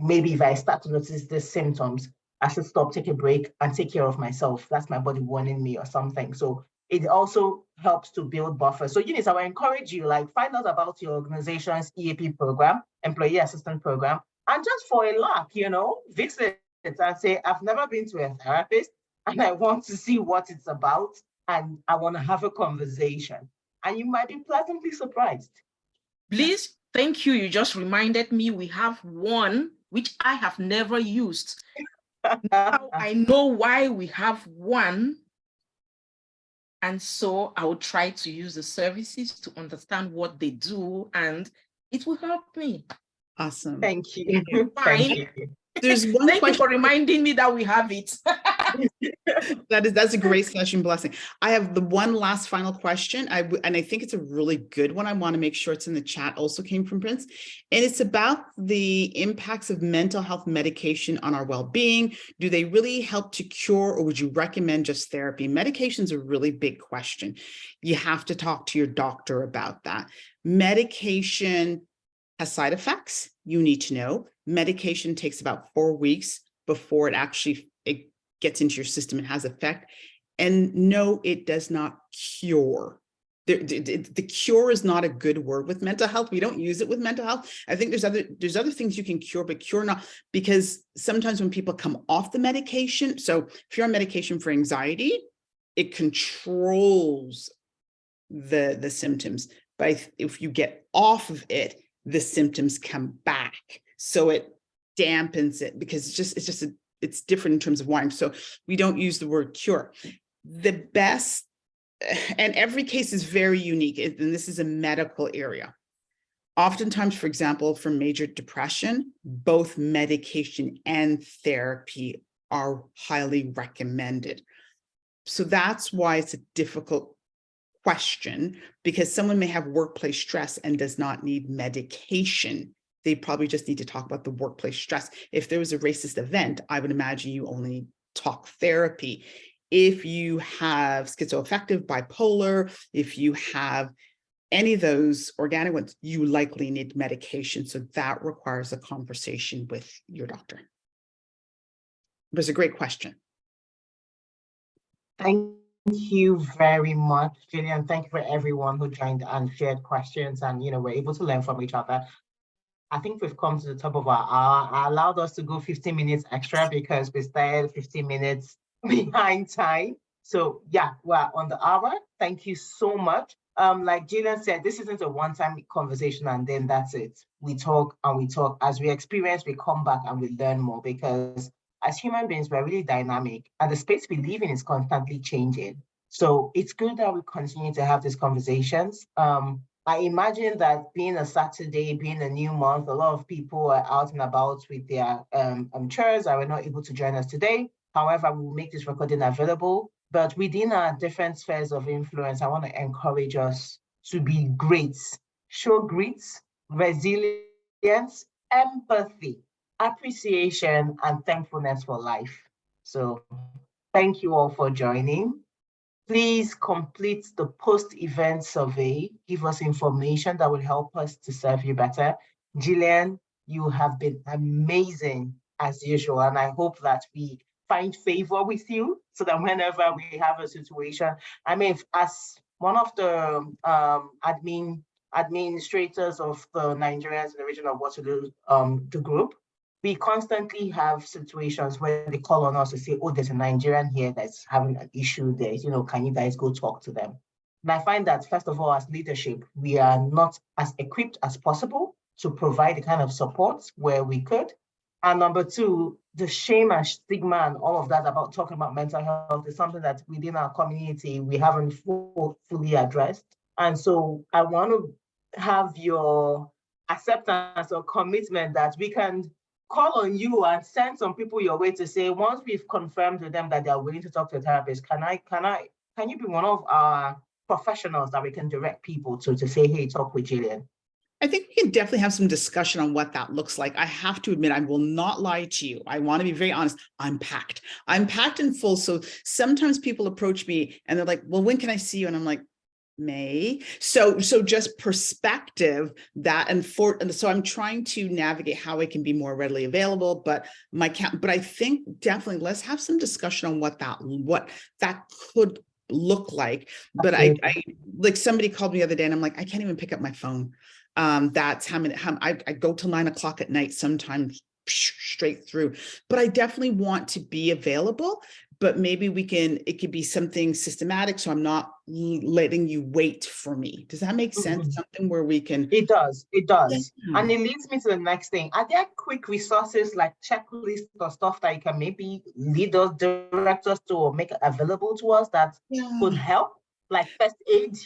maybe if I start to notice these symptoms, I should stop, take a break, and take care of myself. That's my body warning me or something. So it also helps to build buffers. So Eunice, I would encourage you, find out about your organization's EAP program, Employee Assistance Program, and just for a laugh, visit and say, I've never been to a therapist and I want to see what it's about and I want to have a conversation. And you might be pleasantly surprised. Please, thank you. You just reminded me we have one which I have never used. Now I know why we have one. And so I will try to use the services to understand what they do, and it will help me. Awesome. Thank you. Thank you. There's one Thank question. you for reminding me that we have it. That's a great session, Blessing. I have the one last final question, and I think it's a really good one. I want to make sure it's in the chat. Also came from Prince, and it's about the impacts of mental health medication on our well-being. Do they really help to cure, or would you recommend just therapy? Medication's a really big question. You have to talk to your doctor about that. Medication has side effects. You need to know. Medication takes about 4 weeks before it actually gets into your system and has effect. And no, it does not cure. The cure is not a good word with mental health. We don't use it with mental health. I think there's other things you can cure, but cure not, because sometimes when people come off the medication, so if you're on medication for anxiety, it controls the symptoms. But if you get off of it, the symptoms come back. So it dampens it because it's different in terms of why. So we don't use the word cure. The best, and every case is very unique, and this is a medical area. Oftentimes, for example, for major depression, both medication and therapy are highly recommended. So that's why it's a difficult question, because someone may have workplace stress and does not need medication. They probably just need to talk about the workplace stress. If there was a racist event, I would imagine you only talk therapy. If you have schizoaffective, bipolar, if you have any of those organic ones, you likely need medication. So that requires a conversation with your doctor. It was a great question. Thank you very much, Gillian. Thank you for everyone who joined and shared questions, and we're able to learn from each other. I think we've come to the top of our hour. I allowed us to go 15 minutes extra because we started 15 minutes behind time. So yeah, we're on the hour. Thank you so much. Like Gillian said, this isn't a one-time conversation and then that's it. We talk and we talk. As we experience, we come back and we learn more, because as human beings, we're really dynamic and the space we live in is constantly changing. So it's good that we continue to have these conversations. I imagine that being a Saturday, being a new month, a lot of people are out and about with their chairs and were not able to join us today. However, we'll make this recording available. But within our different spheres of influence, I want to encourage us to be great, show grit, resilience, empathy, appreciation, and thankfulness for life. So thank you all for joining. Please complete the post-event survey. Give us information that will help us to serve you better. Gillian, you have been amazing as usual, and I hope that we find favor with you so that whenever we have a situation, I mean, as one of the administrators of the Nigerians in the region of Waterloo, the group, we constantly have situations where they call on us to say, oh, there's a Nigerian here that's having an issue. There's, can you guys go talk to them? And I find that, first of all, as leadership, we are not as equipped as possible to provide the kind of support where we could. And number two, the shame and stigma and all of that about talking about mental health is something that within our community, we haven't fully addressed. And so I want to have your acceptance or commitment that we can call on you and send some people your way to say, once we've confirmed with them that they're willing to talk to a therapist, can you be one of our professionals that we can direct people to say, hey, talk with Gillian? I think we can definitely have some discussion on what that looks like. I have to admit, I will not lie to you. I want to be very honest. I'm packed and full. So sometimes people approach me and they're like, well, when can I see you? And I'm like, May. So just perspective that, and so I'm trying to navigate how it can be more readily available, but I think definitely let's have some discussion on what that could look like. But I like, somebody called me the other day and I'm like, I can't even pick up my phone. That's how I go till 9 o'clock at night, sometimes straight through, but I definitely want to be available. But maybe it could be something systematic, so I'm not letting you wait for me. Does that make sense? Mm-hmm. Something where we can. It does. Yeah. And it leads me to the next thing. Are there quick resources like checklists or stuff that you can maybe lead us, direct us to, or make available to us that could help, like first aid?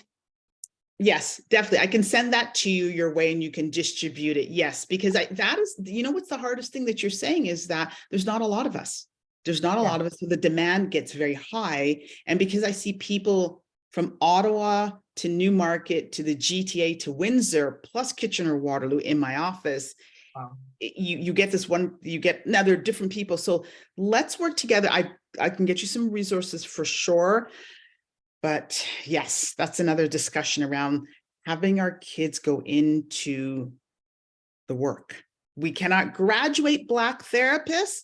Yes, definitely. I can send that to you your way and you can distribute it. Yes, because that is, what's the hardest thing that you're saying is that there's not a lot of us. There's not a lot of us, so the demand gets very high. And because I see people from Ottawa to Newmarket to the GTA to Windsor, plus Kitchener-Waterloo in my office, you get this one, now there are different people. So let's work together. I can get you some resources for sure. But yes, that's another discussion around having our kids go into the work. We cannot graduate Black therapists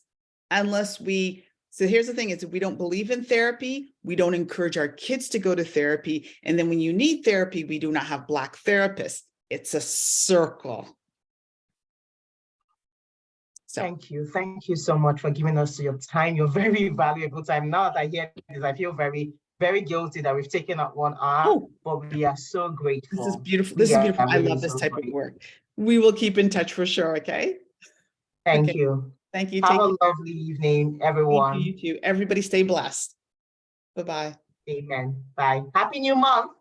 unless so here's the thing is, if we don't believe in therapy, we don't encourage our kids to go to therapy. And then when you need therapy, we do not have Black therapists. It's a circle. So. Thank you so much for giving us your time, your very valuable time. Now that I hear this, I feel very, very guilty that we've taken up 1 hour, but we are so grateful. This is beautiful. This is beautiful. I love this type of work. We will keep in touch for sure. Okay. Thank you. Thank you. Have a lovely evening, everyone. You too. Everybody stay blessed. Bye-bye. Amen. Bye. Happy new month.